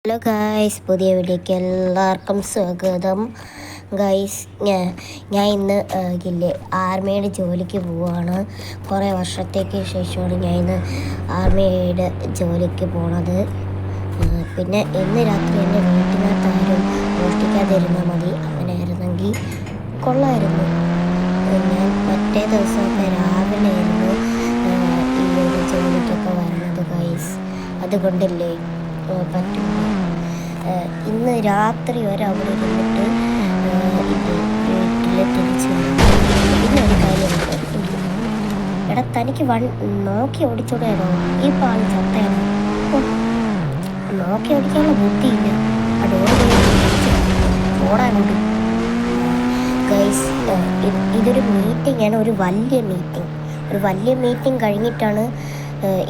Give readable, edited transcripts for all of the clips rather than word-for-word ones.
Hello guys, പുതിയ വീഡിയോയ്ക്ക് എല്ലാവർക്കും സ്വാഗതം. ഗായ്സ്, ഞാൻ ഇന്ന് ആർമിയുടെ ജോലിക്ക് പോവുകയാണ്. കുറേ വർഷത്തേക്ക് ശേഷമാണ് ഞാൻ ഇന്ന് ആർമിയുടെ ജോലിക്ക് പോണത്. പിന്നെ ഇന്ന് രാത്രി എൻ്റെ വീട്ടിനകത്താരും മോഷ്ടിക്കാതിരുന്നാൽ മതി. അങ്ങനെ ആയിരുന്നെങ്കിൽ കൊള്ളായിരുന്നു. ഞാൻ മറ്റേ ദിവസമൊക്കെ രാവിലെ ആയിരുന്നു ഈ ഒരു ജോലിക്കൊക്കെ വരണത് ഗായ്സ്. അതുകൊണ്ടല്ലേ പറ്റില്ല. ഇന്ന് രാത്രി വരെ അവിടെ ഇരുന്നിട്ട് വീട്ടിൽ തിരിച്ചു ഇന്നൊരു കാര്യമുണ്ട്. എടാ, തനിക്ക് നോക്കി ഓടിച്ചൂടെയാണോ? ഈ പാല് ചത്തയാണ്. നോക്കി ഓടിക്കാനുള്ള ബുദ്ധിയില്ല. ഓടാനുണ്ട് ഗൈസ്. ഇതൊരു മീറ്റിംഗ് ആണ്, ഒരു വലിയ മീറ്റിംഗ് കഴിഞ്ഞിട്ടാണ്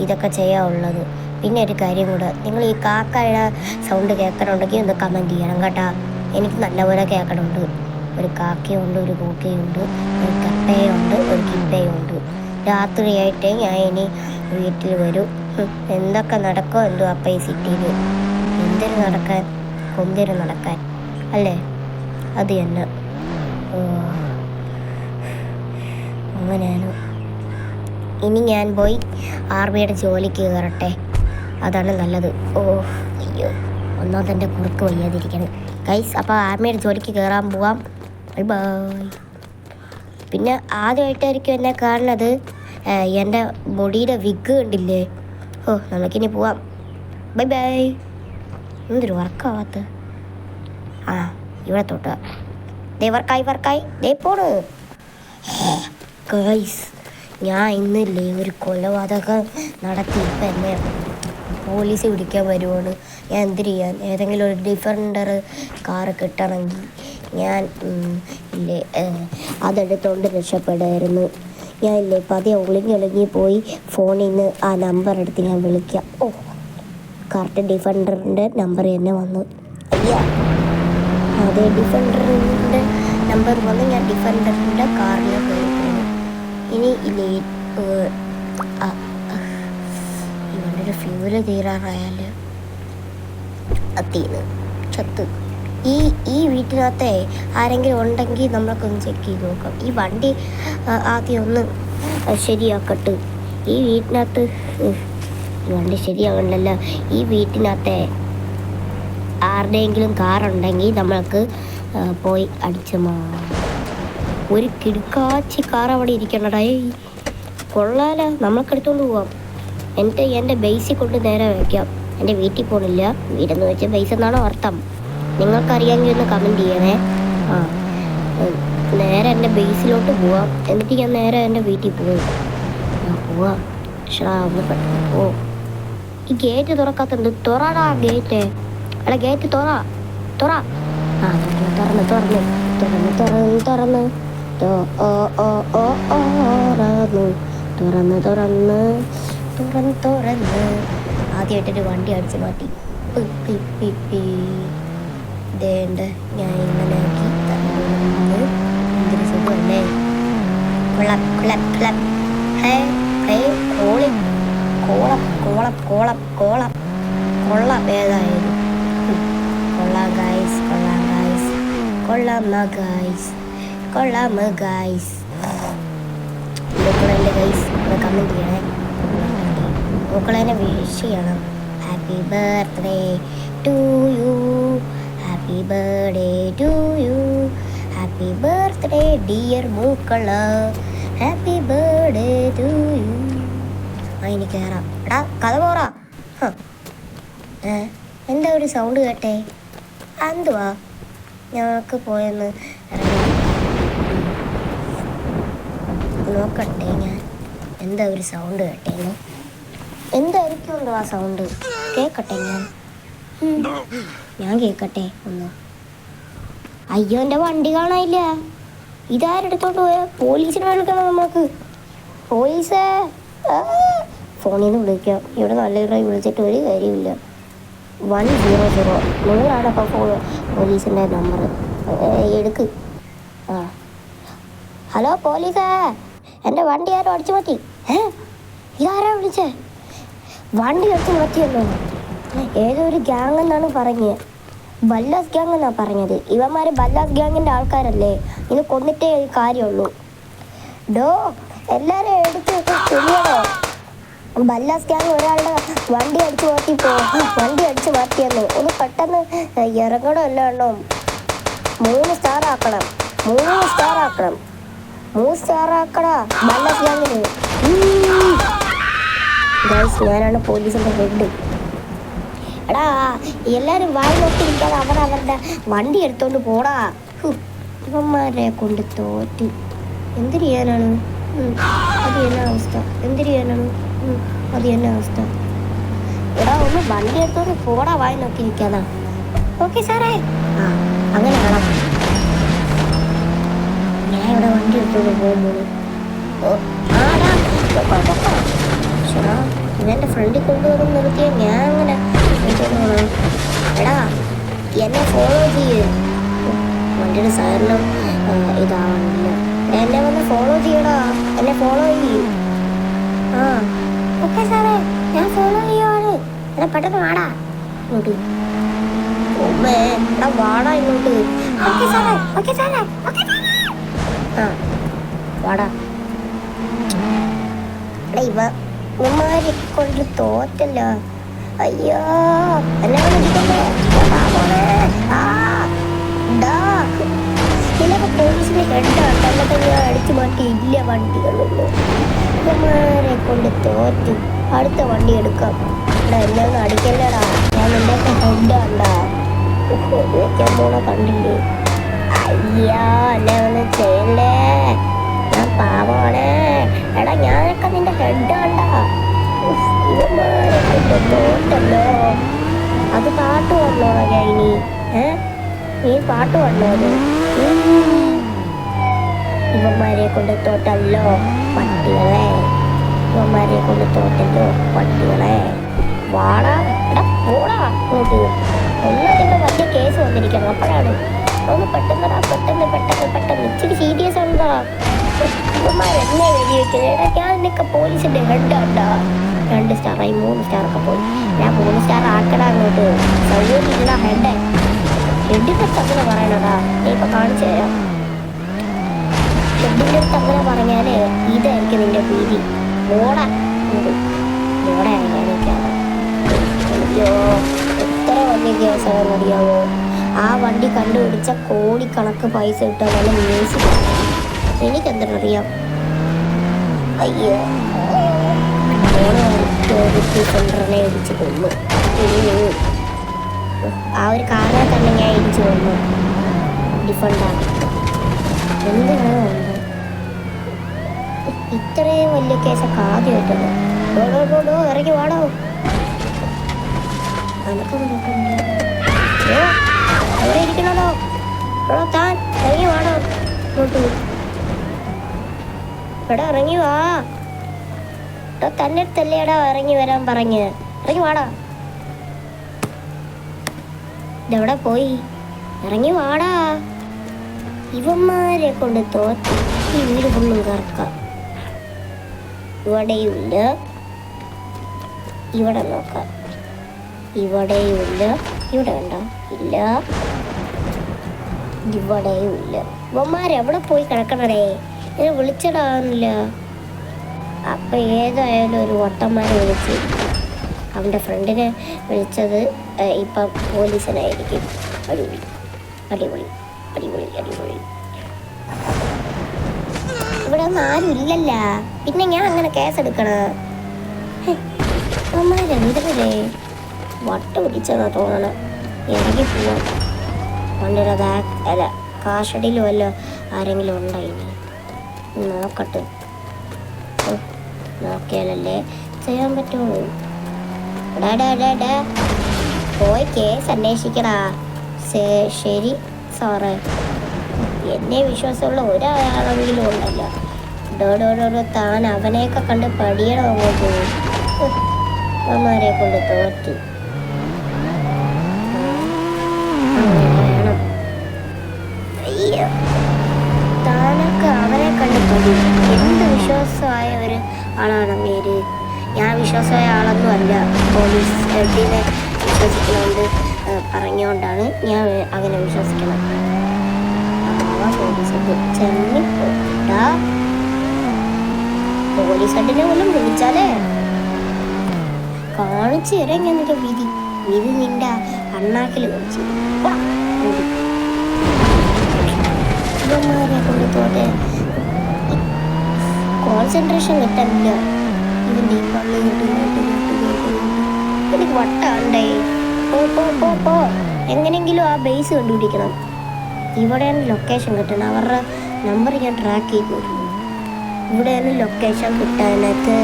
ഇതൊക്കെ ചെയ്യാനുള്ളത്. പിന്നെ ഒരു കാര്യം കൂടെ, നിങ്ങൾ ഈ കാക്കയുടെ സൗണ്ട് കേൾക്കണമെങ്കിൽ ഒന്ന് കമൻറ്റ് ചെയ്യണം കേട്ടോ. എനിക്ക് നല്ലപോലെ കേൾക്കണമുണ്ട്. ഒരു കാക്കയുണ്ട്, ഒരു കൂക്കയുണ്ട്, ഒരു കപ്പയുണ്ട്, ഒരു കിപ്പയുണ്ട്. രാത്രിയായിട്ട് ഞാൻ ഇനി വീട്ടിൽ വരും. എന്തൊക്കെ നടക്കോ എന്തോ അപ്പം ഈ സിറ്റിയിൽ. എന്തിനു നടക്കാൻ അല്ലേ? അത് തന്നെ. അങ്ങനെയാണ്. ഇനി ഞാൻ പോയി ആർമിയുടെ ജോലിക്ക് കയറട്ടെ, അതാണ് നല്ലത്. അയ്യോ, ഒന്നാമത് എൻ്റെ കുറുക്ക് വയ്യാതിരിക്കണം ഗൈസ്. അപ്പോൾ ആർമിയുടെ ജോലിക്ക് കയറാൻ പോവാം. Bye bye. പിന്നെ ആദ്യമായിട്ടായിരിക്കും എന്നെ കാണുന്നത്. എൻ്റെ ബോഡിയുടെ വിഗ് കണ്ടില്ലേ? നമുക്കിനി പോവാം. Bye bye. എന്തൊരു വർക്കാവാത്ത. ഇവിടെ തൊട്ട് വർക്കായി പോണ് ഗൈസ്. ഞാൻ ഇന്നില്ലേ ഒരു കൊലപാതകം നടത്തി. ഇപ്പം എന്നെ പോലീസ് പിടിക്കാൻ വരുവാണ്. ഞാൻ എന്ത് ചെയ്യാൻ? ഏതെങ്കിലും ഒരു ഡിഫൻഡർ കാറ് കിട്ടണമെങ്കിൽ ഞാൻ അതെടുത്തോണ്ട് രക്ഷപ്പെടായിരുന്നു. ഞാൻ പതിയെ ഒളിഞ്ഞൊളിഞ്ഞി പോയി ഫോണിൽ നിന്ന് ആ നമ്പർ എടുത്ത് ഞാൻ വിളിക്കാം. കറക്റ്റ് ഡിഫൻഡറിൻ്റെ നമ്പർ തന്നെ വന്നു. അതെ, ഡിഫൻഡറിൻ്റെ നമ്പർ വന്ന് ഞാൻ ഡിഫൻഡറിൻ്റെ കാറിൽ കയറിപ്പോയി. ഇനി ഇവൻ്റെ ഫ്യൂല് തീരാറായാൽ അത്തീന്ന് ചത്ത്. ഈ വീട്ടിനകത്തെ ആരെങ്കിലും ഉണ്ടെങ്കിൽ നമ്മളൊക്കെ ചെക്ക് ചെയ്ത് നോക്കാം. ഈ വണ്ടി ആദ്യം ഒന്ന് ശരിയാക്കട്ടെ. ഈ വീട്ടിനകത്ത് വണ്ടി ശരിയാകണ്ടല്ലോ. ഈ വീട്ടിനകത്തെ ആരുടെയെങ്കിലും കാറുണ്ടെങ്കിൽ നമ്മൾക്ക് പോയി അടിച്ച് ഒരു കിടുക്കാച്ചി കാർ അവിടെ ഇരിക്കണടാ. കൊള്ളാലോ, നമ്മൾക്ക് എടുത്തുകൊണ്ട് പോവാം. എൻ്റെ ബേസിൽ കൊണ്ട് നേരെ വയ്ക്കാം. എൻ്റെ വീട്ടിൽ പോകണില്ല. വീടെന്ന് വെച്ചാൽ ബേസ് എന്നാണോ അർത്ഥം? നിങ്ങൾക്കറിയാമെങ്കിൽ ഒന്ന് കമൻറ്റ് ചെയ്യണേ. നേരെ എൻ്റെ ബേസിലോട്ട് പോവാം. എന്നിട്ട് ഞാൻ നേരെ എൻ്റെ വീട്ടിൽ പോവാം. ഒന്ന് പെട്ടെന്ന് പോവും. ഈ ഗേറ്റ് തുറക്കാത്തുണ്ട്. തുറടാ ഗേറ്റ്. അല്ല, ഗേറ്റ് തുറന്ന് ആദ്യമായിട്ടൊരു വണ്ടി അടിച്ച് മാറ്റി. ഇതേണ്ട ഞാൻ ഇങ്ങനെ ആക്കി. എന്തൊരു സുഖമല്ലേ? കൊള്ളാം. ഏതായാലും കൊള്ളാം ഗൈസ്. മക്കളെ ഗൈസ് കമൻറ്റ് ചെയ്യണേ. മക്കളെ വിഷ് ചെയ്യണം. Happy birthday to you. Happy birthday to you. Happy birthday dear മൂക്കള. Happy birthday to you. ഇനി കയറാം. എടാ, കഥ പോറാ. എന്താ ഒരു സൗണ്ട് കേട്ടേ? എന്തുവാ? ഞങ്ങൾക്ക് പോയെന്ന് നോക്കട്ടെ. ഞാൻ എന്താ ഒരു സൗണ്ട് കേട്ടേന്ന്. എന്തായിരിക്കും ആ സൗണ്ട്? കേൾക്കട്ടെ, ഞാൻ കേൾക്കട്ടെ ഒന്ന്. അയ്യോ, എൻ്റെ വണ്ടി കാണാനില്ല. ഇതാരെടുത്തോണ്ട് പോയ? പോലീസിനെ വിളിക്കണം നമുക്ക്. പോലീസേ, ഫോണിൽ നിന്ന് വിളിക്കാം. ഇവിടെ നല്ല വിളിച്ചിട്ട് ഒരു കാര്യമില്ല. 100 നിങ്ങളാണ് അപ്പോൾ പോലീസിൻ്റെ നമ്പർ. എടുക്ക്. ഹലോ പോലീസേ, എൻ്റെ വണ്ടി ആരോ അടിച്ചു മാറ്റി. ഇതാരാ വിളിച്ചേ? വണ്ടി അടിച്ചു മാറ്റിയല്ലോ. ഏതോ ഒരു ഗ്യാങ് എന്നാണ് പറഞ്ഞത്. ബല്ലാസ് ഗ്യാങ് എന്നാണ് പറഞ്ഞത്. ഇവന്മാർ ബല്ലാസ് ഗ്യാങ്ങിൻ്റെ ആൾക്കാരല്ലേ. ഇത് കൊന്നിട്ടേ കാര്യമുള്ളൂ. ഡോ എല്ലാവരും എടുത്ത് തുണിയടോ. ബല്ലാസ് ഗ്യാങ് ഒരാളുടെ വണ്ടി അടിച്ച് മാറ്റിയെന്ന് ഒന്ന് പെട്ടെന്ന് ഇറങ്ങണം. എല്ലാം 3 സ്റ്റാർ ആക്കണം. 3 സ്റ്റാർ ആക്കടാ ബല്ലാസ് ഗ്യാങ്ങിന്. ഞാനാണ് പോലീസിൻ്റെ ഹെഡ്. എടാ എല്ലാവരും വായി നോക്കിയിരിക്കാതെ അവരവരുടെ വണ്ടി എടുത്തോണ്ട് പോടാ. ഇവന്മാരെ കൊണ്ട് തോറ്റി. എന്തിനു ചെയ്യാനാണ്? അത് തന്നെ അവസ്ഥ. എടാ ഒന്ന് വണ്ടി എടുത്തോണ്ട് പോടാ, വായി നോക്കിയിരിക്കാതാ. ഓക്കെ സാറേ. അങ്ങനെ വേണം. ഞാൻ ഇവിടെ വണ്ടി എടുത്തോണ്ട് പോകുമ്പോൾ ഇതെൻ്റെ ഫ്രണ്ടിൽ കൊണ്ടുവന്ന് നിർത്തിയ ഞാൻ അങ്ങനെ എടാ എന്നെ ഫോളോ ചെയ്യ്. വണ്ടിയുടെ സൈഡിലും ഇതാവണില്ല. എന്നെ വന്ന് ഫോളോ ചെയ്യടാ. എന്നെ ഫോളോ ചെയ്യും. ഓക്കെ സാറേ, ഞാൻ ഫോളോ ചെയ്യുവാണ്. എന്നെ പെട്ടെന്ന് വാടാ ഇങ്ങോട്ട്. എടാ വാടാ ഇങ്ങോട്ട്. വാടാ. എടാ ഇവന്മാരെ കൊണ്ട് തോറ്റല്ല. അയ്യോ ചിലപ്പോൾ പോലീസിന്റെ ഹെഡാണ്. എന്നിട്ട് ഞാൻ അടിച്ചു മാറ്റി ഇല്ല വണ്ടികളുള്ളൂ. ഇവന്മാരെ കൊണ്ട് തോറ്റു. അടുത്ത വണ്ടി എടുക്കാം. എന്നെ ഒന്ന് അടിക്കല്ലടാ. ഞാൻ നിന്റെ ഹെഡാണ്ടാ വെക്കാൻ പോണ കണ്ടില്ലേ? അയ്യോ എന്നെ ഒന്ന് ചെയ്യല്ലേ. ഞാൻ പാവമാണ്. എടാ ഞാനൊക്കെ നിന്റെ ഹെഡാണ്ടാ. ഇവന്മാരെ കൊണ്ട് തോറ്റല്ലോ. അത് പാട്ട് വന്നോളാ ഞാൻ ഇനി. നീ പാട്ട് വന്നോ? അത് ഇവന്മാരെ കൊണ്ട് തോറ്റല്ലോ പട്ടികളെ. വാടാ. എടാ പോടാ അങ്ങോട്ട്. ഒന്നതിൻ്റെ വലിയ കേസ് വന്നിരിക്കണം. അപ്പോഴാണ് ഒന്ന് പെട്ടെന്ന് ഇച്ചിരി സീരിയസ് ഉണ്ടോ? ഇവന്മാരെന്നെ വെടി വെക്കുന്നത്. എടാ ഞാൻ എന്നൊക്കെ പോലീസിന്റെ ഹെഡാണ്ടാ. 2 സ്റ്റാറായി 3 സ്റ്റാറൊക്കെ പോയി. ഞാൻ 3 സ്റ്റാർ ആക്കടാ അങ്ങോട്ട്. സൗകര്യമില്ല ഹെഡ്. ഹെഡിൻ്റെ അടുത്ത് അങ്ങനെ പറയണടാ. നീ ഇപ്പൊ കാണിച്ചു തരാം. ഹെഡിൻ്റെ അടുത്ത് അങ്ങനെ പറഞ്ഞാല് ഇതായിരിക്കും നിന്റെ പീതി. ഓടാ ഓടെ ഇറങ്ങാനിരിക്കാതെ. അയ്യോ എത്ര വലിയ കേസാണെന്ന് അറിയാമോ? ആ വണ്ടി കണ്ടുപിടിച്ച കോടിക്കണക്ക് പൈസ കിട്ടാൻ മ്യൂസിക്. എനിക്കെന്തറിയാം. അയ്യോ സെൻറ്ററിനെ ഇടിച്ച് കൊന്നു. ആ ഒരു കാറിനെ തന്നെ ഞാൻ ഇടിച്ച് കൊന്നു. ഡിഫണ്ടാണ്. എന്തിനാണ് ഇത്രയും വലിയ കേസൊക്കെ ആദ്യമായിട്ടത്. ഇറങ്ങി വാടോ. അവിടെ ഇരിക്കണോ? താൻ ഇറങ്ങി വാടോ ഇങ്ങോട്ട്. ഇവിടെ ഇറങ്ങി വാ. തന്നെ അടുത്തല്ലേടാ ഇറങ്ങി വരാൻ പറഞ്ഞ്. ഇറങ്ങി വാടാ. ഇതെവിടെ പോയി? ഇറങ്ങി വാടാ. ഇവന്മാരെ കൊണ്ട് തോറ്റി. ഈ വീട് ഫുള്ളും കറക്കാം. ഇവിടെയുമില്ല. ഇവിടെ നോക്കാം. ഇവിടെയുമില്ല. ഇവിടെ ഉണ്ടോ? ഇല്ല. ഇവിടെയുമില്ല. ഇവന്മാരെവിടെ പോയി കിടക്കണടേ? എന്നെ വിളിച്ചിടാനില്ല. അപ്പം ഏതായാലും ഒരു വട്ടന്മാരെ വിളിച്ച് അവൻ്റെ ഫ്രണ്ടിനെ വിളിച്ചത് ഇപ്പം പോലീസിനായിരിക്കും. അടിപൊളി അടിപൊളി അടിപൊളി അടിപൊളി. ഇവിടെ ഒന്നും ആരും ഇല്ലല്ല. പിന്നെ ഞാൻ അങ്ങനെ കേസെടുക്കണ? അമ്മമാരെന്തല്ലേ വട്ട പിടിച്ചെന്നാ തോന്നണം. ഇറങ്ങി പോവാം. വണ്ടിയുടെ അല്ല കാഷടിയിലും വല്ല ആരെങ്കിലും ഉണ്ടായിനി നോക്കട്ടെ. നോക്കിയാലല്ലേ ചെയ്യാൻ പറ്റുള്ളൂ. പോയി കേസ് അന്വേഷിക്കടാ. ശരി സാറേ. എന്നെ വിശ്വാസമുള്ള ഒരാളെങ്കിലും ഉണ്ടല്ലോ. താൻ അവനെയൊക്കെ കണ്ട് പഠിയണം അങ്ങോട്ട്. അമ്മമാരെ കൊണ്ട് തോറ്റി. വേണം. അയ്യോ താനൊക്കെ അവനെ കണ്ട് പഠി. എന്ത് വിശ്വാസമായ ഒരു ആളാണ് അങ്ങേര്. ഞാൻ വിശ്വാസമായ ആളൊന്നും അല്ല. പോലീസ് ഹെഡിനെ ഇറങ്ങിയോണ്ടാണ് ഞാൻ അങ്ങനെ വിശ്വസിക്കണം. പോലീസ് ചെന്നിപ്പോടാ, പോലീസ് ഹെഡിനെ പോലും വിളിച്ചാലേ കാണിച്ചു തരാൻ ഞാൻ നിന്റെ വിധി നിന്റെ അണ്ണാക്കിൽ കളിച്ചു. ഇവന്മാരെ കൊണ്ട് തോട്ടെ കോൺസെൻട്രേഷൻ കിട്ടാനില്ല. ഇതിൻ്റെ ഈ പള്ളി എനിക്ക് വട്ടാണ്ടേ. പോ എങ്ങനെയെങ്കിലും ആ ബേസ് കണ്ടുപിടിക്കണം. ഇവിടെയാണ് ലൊക്കേഷൻ കിട്ടണം. അവരുടെ നമ്പർ ഞാൻ ട്രാക്ക് ചെയ്തു. ഇവിടെയാണ് ലൊക്കേഷൻ കിട്ടാനത്.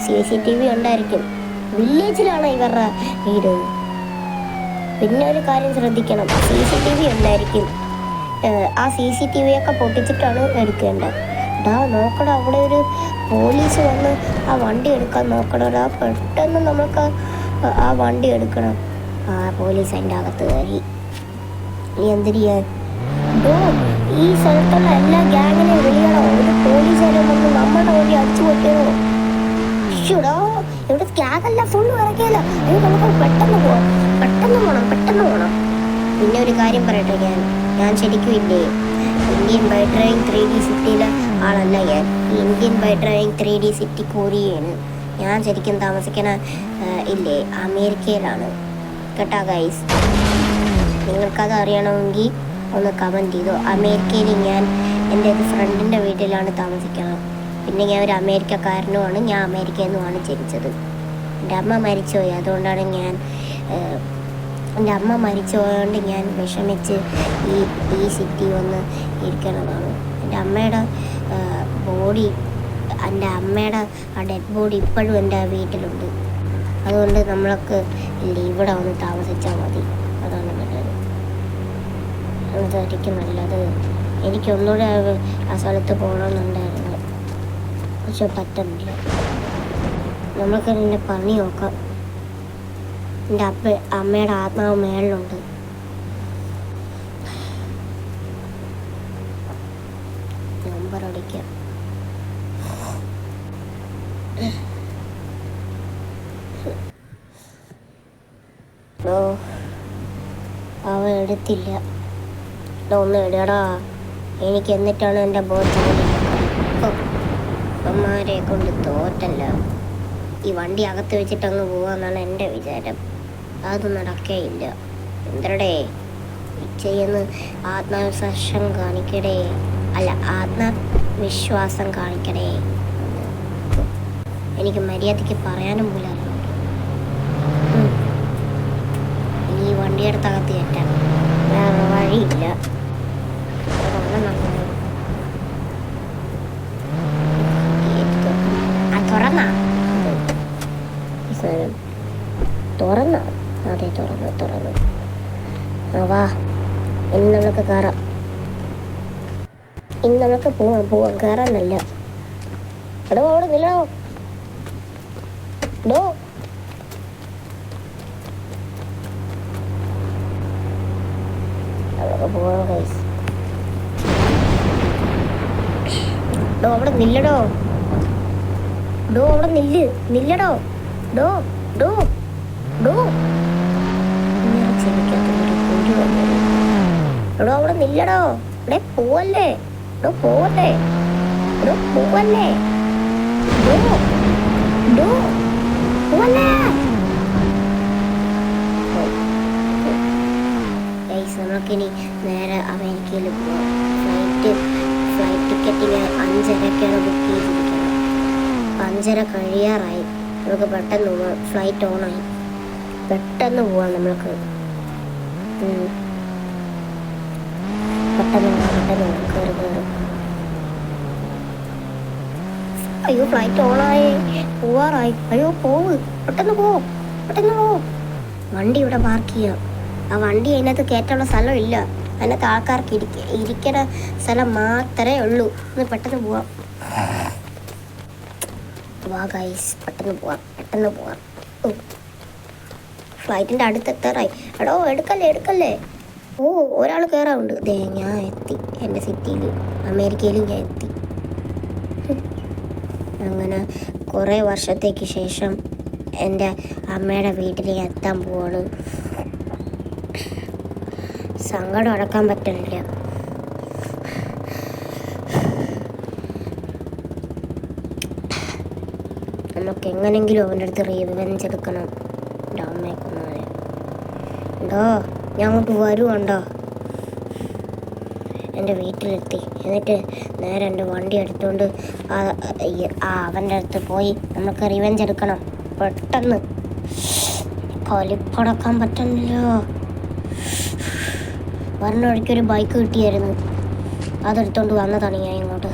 CCTV ഉണ്ടായിരിക്കും. വില്ലേജിലാണ് ഇവരുടെ വീട്. പിന്നെ ഒരു കാര്യം ശ്രദ്ധിക്കണം, CCTV ഉണ്ടായിരിക്കും. ആ CCTV ഒക്കെ പൊട്ടിച്ചിട്ടാണ് എടുക്കേണ്ടത്. നോക്കടാ, അവിടെ ഒരു പോലീസ് വന്ന് ആ വണ്ടി എടുക്കാൻ നോക്കണടാ. പെട്ടെന്ന് നമുക്ക് ആ വണ്ടി എടുക്കണം. ആ പോലീസ് അതിൻ്റെ അകത്ത് കയറി. നീ എന്തിരിയാൻ ഈ സ്ഥലത്തുള്ള എല്ലാ ഗ്യാങ്ങിനെയും വിളിയണോ? ഒരു പോലീസുകാരെ വന്ന് നമ്മുടെ വഴി അടിച്ചു പൊട്ടിയോ? ഷുടാ, ഇവിടെ ഗ്യാങ്ങെല്ലാം ഫുള്ള് ഇറക്കിയല്ല. നമുക്ക് പെട്ടെന്ന് പോകണം. പിന്നെ ഒരു കാര്യം പറയട്ടെ, ഞാൻ ശരിക്കും ഇല്ലേ ഇന്ത്യൻ ബൈ ഡ്രൈവിംഗ് 3D സിറ്റിയിലെ ആളല്ല. ഞാൻ Indian by driving 3D city കൊറിയയാണ്. ഞാൻ ശരിക്കും താമസിക്കണ ഇല്ലേ അമേരിക്കയിലാണ് കേട്ടോ ഗൈസ്. നിങ്ങൾക്കത് അറിയണമെങ്കിൽ ഒന്ന് കമൻറ്റ് ചെയ്തോ. അമേരിക്കയിൽ ഞാൻ എൻ്റെ ഒരു ഫ്രണ്ടിൻ്റെ വീട്ടിലാണ് താമസിക്കുന്നത്. പിന്നെ ഞാൻ ഒരു അമേരിക്കക്കാരനുമാണ്. ഞാൻ അമേരിക്കയിൽ നിന്നുമാണ് ജനിച്ചത്. എൻ്റെ അമ്മ മരിച്ചുപോയി. അതുകൊണ്ടാണ് എൻ്റെ അമ്മ മരിച്ചുപോയതുകൊണ്ട് ഞാൻ വിഷമിച്ച് ഈ സിറ്റി വന്ന് ഇരിക്കണതാണ്. എൻ്റെ അമ്മയുടെ ആ ഡെഡ് ബോഡി ഇപ്പോഴും എൻ്റെ വീട്ടിലുണ്ട്. അതുകൊണ്ട് നമ്മളൊക്കെ ഇവിടെ വന്ന് താമസിച്ചാൽ മതി. അതാണ് നല്ലത്. അതായിരിക്കും നല്ലത്. എനിക്കൊന്നുകൂടെ ആ സ്ഥലത്ത് പോകണമെന്നുണ്ടായിരുന്നു, പക്ഷെ പറ്റുന്നില്ല. നമ്മൾക്ക് എൻ്റെ പണി നോക്കാം. എൻ്റെ അമ്മയുടെ ആത്മാവ് മേളിലുണ്ട്. നമ്പർ അടിക്കാം. അവ എടുത്തില്ല. ഒന്ന് ഇടടാ എനിക്ക്. എന്നിട്ടാണ് എൻ്റെ അമ്മമാരെ കൊണ്ട് തോറ്റല്ല. ഈ വണ്ടി അകത്ത് വെച്ചിട്ടങ്ങ് പോവാന്നാണ് എൻ്റെ വിചാരം. അത് നടക്കേയില്ല. എന്തരടേ ചെയ്യുന്ന ആത്മവിശ്വാസം കാണിക്കടേ. അല്ല, ആത്മവിശ്വാസം കാണിക്കടേ. എനിക്ക് മര്യാദയ്ക്ക് പറയാനും പോലും അറിയില്ല. ഈ വണ്ടിയുടെ അകത്ത് കയറ്റാൻ വേറെ വഴിയില്ല. തുറന്ന അതെ തുറന്നു. വാ, ഇന്ന് നമുക്ക് കയറാം. ഇന്ന് നമുക്ക് പോവാം കയറാനല്ല. എടോ അവിടെ നില്ലോ. അവിടെ പോവാം ഗൈസ്. അവിടെ നില്ലടോ. അവിടെ നില്ലടോ. എടോ അവിടെ നില്ലടോ. ഇവിടെ പോവല്ലേ. പോവല്ലേ. നമുക്കിനി നേരെ അമേരിക്കയിൽ പോവാം. ഫ്ലൈറ്റ് ടിക്കറ്റിന് 5:30 ബുക്ക് ചെയ്തിരിക്കണം. 5:30 കഴിയാറായി. നമുക്ക് പെട്ടെന്ന് പോവാം. ഫ്ലൈറ്റ് ഓണായി. പെട്ടെന്ന് പോവാം. നമ്മൾക്ക് പെട്ടെന്ന് കയറും. അയ്യോ, ഫ്ലൈറ്റ് ഓണായി. പോവാറായി. അയ്യോ പെട്ടെന്ന് പോ. വണ്ടി ഇവിടെ പാർക്ക് ചെയ്യാം. ആ വണ്ടി അതിനകത്ത് കയറ്റാനുള്ള സ്ഥലമില്ല. അതിനകത്ത് ആൾക്കാർക്ക് ഇരിക്കുന്ന സ്ഥലം മാത്രമേ ഉള്ളൂ. ഒന്ന് പെട്ടെന്ന് പോവാം. വാ ഗൈസ്, പെട്ടെന്ന് പോവാം. ഫ്ലൈറ്റിൻ്റെ അടുത്തെത്താറായി. എടോ എടുക്കല്ലേ. ഒരാൾ കയറാറുണ്ട്. ഞാൻ എത്തി. എൻ്റെ സിറ്റിയിൽ അമേരിക്കയിൽ ഞാൻ എത്തി. അങ്ങനെ കുറേ വർഷത്തേക്ക് ശേഷം എൻ്റെ അമ്മയുടെ വീട്ടിലേക്ക് എത്താൻ പോവാണ്. സങ്കടം അടക്കാൻ പറ്റുന്നില്ല. നമുക്ക് എങ്ങനെങ്കിലും അവൻ്റെ അടുത്ത് റിവെഞ്ച് എടുക്കണം. എൻ്റെ അമ്മയെ കൊന്നവനെ ഉണ്ടോ, ഞാൻ അങ്ങോട്ട് വരുവുണ്ടോ. എൻ്റെ വീട്ടിലെത്തി. എന്നിട്ട് നേരെ എൻ്റെ വണ്ടി എടുത്തുകൊണ്ട് അവൻ്റെ അടുത്ത് പോയി നമുക്ക് റിവെഞ്ച് എടുക്കണം. പെട്ടെന്ന് കൊലിപ്പടക്കാൻ പറ്റുന്നില്ല. വരണ വഴിക്കൊരു ബൈക്ക് കിട്ടിയായിരുന്നു, അതെടുത്തോണ്ട് വന്നതാണ് ഞാൻ ഇങ്ങോട്ട്.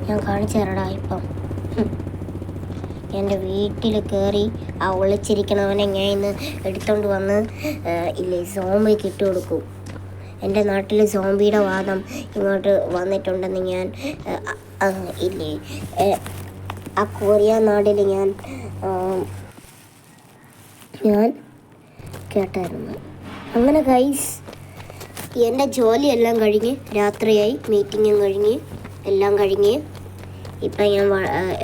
ഞാൻ കാണിച്ചു തരടാ ഇപ്പം. എൻ്റെ വീട്ടിൽ കയറി ആ ഒളിച്ചിരിക്കണവനെ ഞാൻ ഇന്ന് എടുത്തോണ്ട് വന്ന് ഇല്ലേ സോംബിക്ക് ഇട്ട് കൊടുക്കും. എൻ്റെ നാട്ടിൽ സോംബിയുടെ വാദം ഇങ്ങോട്ട് വന്നിട്ടുണ്ടെന്ന് ഞാൻ ഇല്ലേ ആ കൊറിയ നാട്ടിൽ ഞാൻ കേട്ടായിരുന്നു. അങ്ങനെ ഗൈസ് എൻ്റെ ജോലിയെല്ലാം കഴിഞ്ഞ് രാത്രിയായി, മീറ്റിങ്ങും കഴിഞ്ഞ് എല്ലാം കഴിഞ്ഞ് ഇപ്പം ഞാൻ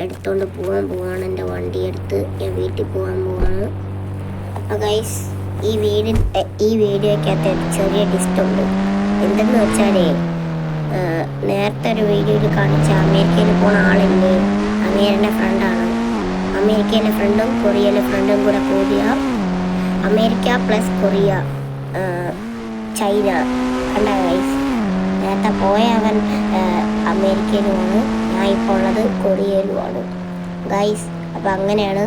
എടുത്തോണ്ട് പോവാണ്. എൻ്റെ വണ്ടി എടുത്ത് ഞാൻ വീട്ടിൽ പോകാൻ പോവാണ്. അപ്പോൾ ഗൈസ് ഈ വീഡിയോയ്ക്കകത്ത് ചെറിയ ഡിസ്റ്റുണ്ട്. എന്തെന്ന് വെച്ചാലേ നേരത്തെ ഒരു വീഡിയോയിൽ കാണിച്ച അമേരിക്കയിൽ പോണ ആളില്ലേ, അങ്ങേരുടെ ഫ്രണ്ടാണ്. അമേരിക്കയിലെ ഫ്രണ്ടും കൊറിയയിലെ ഫ്രണ്ടും കൂടെ കൂടിയ അമേരിക്ക പ്ലസ് കൊറിയ ചൈന കണ്ട ഗൈസ്. നേരത്തെ പോയ അവൻ അമേരിക്കയിലുമാണ്, ഞാൻ ഇപ്പോൾ ഉള്ളത് കൊറിയയിലുമാണ് ഗൈസ്. അപ്പം അങ്ങനെയാണ്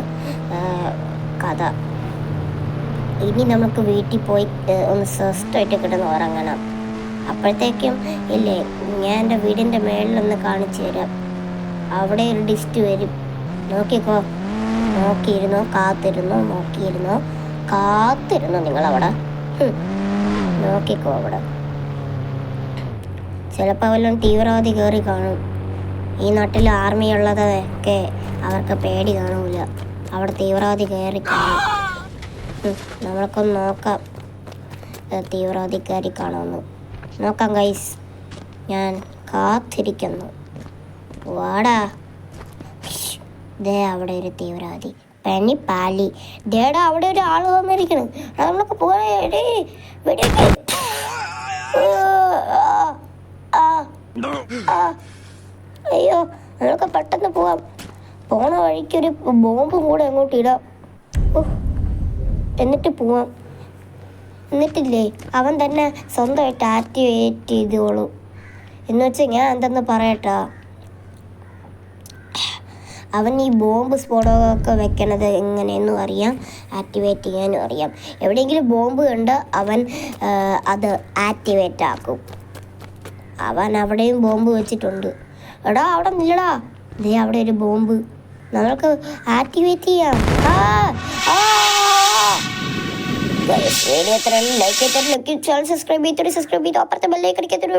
കഥ. ഇനി നമുക്ക് വീട്ടിൽ പോയി ഒന്ന് സ്വസ്ഥമായിട്ട് കിടന്ന് ഉറങ്ങണം. അപ്പോഴത്തേക്കും ഇല്ലേ ഞാൻ എൻ്റെ വീടിൻ്റെ മേളിലൊന്ന് കാണിച്ചു തരാം. അവിടെ ഒരു ഡിസ്റ്റ് വരും, നോക്കിക്കോ. കാത്തിരുന്നോ നിങ്ങളവിടെ നോക്കിക്കോ. അവിടെ ചിലപ്പോൾ വല്ലതും തീവ്രവാദി കയറി കാണും. ഈ നാട്ടിൽ ആർമി ഉള്ളതൊക്കെ അവർക്ക് പേടി കാണൂല. അവിടെ തീവ്രവാദി കയറി കാണും. നമ്മൾക്കൊന്ന് നോക്കാം തീവ്രവാദിക്കാരി കാണുമെന്ന്. നോക്കാം ഗൈസ്, ഞാൻ കാത്തിരിക്കുന്നു. വാടാ. ദേ അവിടെ ഒരു തീവ്രവാദി പെനി പാലി. ദേടാ അവിടെ ഒരു ആൾ വന്നിരിക്കണം. നമ്മളൊക്കെ പോകണേ. അയ്യോ നമ്മളൊക്കെ പെട്ടെന്ന് പോവാം. പോണ വഴിക്കൊരു ബോംബും കൂടെ അങ്ങോട്ട് ഇടാം, എന്നിട്ട് പോവാം. എന്നിട്ടില്ലേ അവൻ തന്നെ സ്വന്തമായിട്ട് ആക്ടിവേറ്റ് ചെയ്തോളൂ. എന്ന് വെച്ചാൽ ഞാൻ എന്തെന്ന് പറയട്ടാ, അവൻ ഈ ബോംബ് സ്ഫോടകമൊക്കെ വെക്കണത് എങ്ങനെയെന്നും അറിയാം, ആക്ടിവേറ്റ് ചെയ്യാനും അറിയാം. എവിടെയെങ്കിലും ബോംബ് കണ്ട് അവൻ അത് ആക്ടിവേറ്റ് ആക്കും. അവൻ അവിടെയും ബോംബ് വെച്ചിട്ടുണ്ട്. എടാ അവിടെ നില്ലടാ, ദേ അവിടെ ഒരു ബോംബ്, നമ്മൾക്ക് ആക്ടിവേറ്റ് ചെയ്യാം. വീഡിയോ എത്ര ലൈക്ക് ചെയ്തിട്ട് സബ്സ്ക്രൈബ് ചെയ്തിട്ട് അപ്പുറത്തെ ബെല്ലൈക്കൺ അടിക്കാത്തൊരു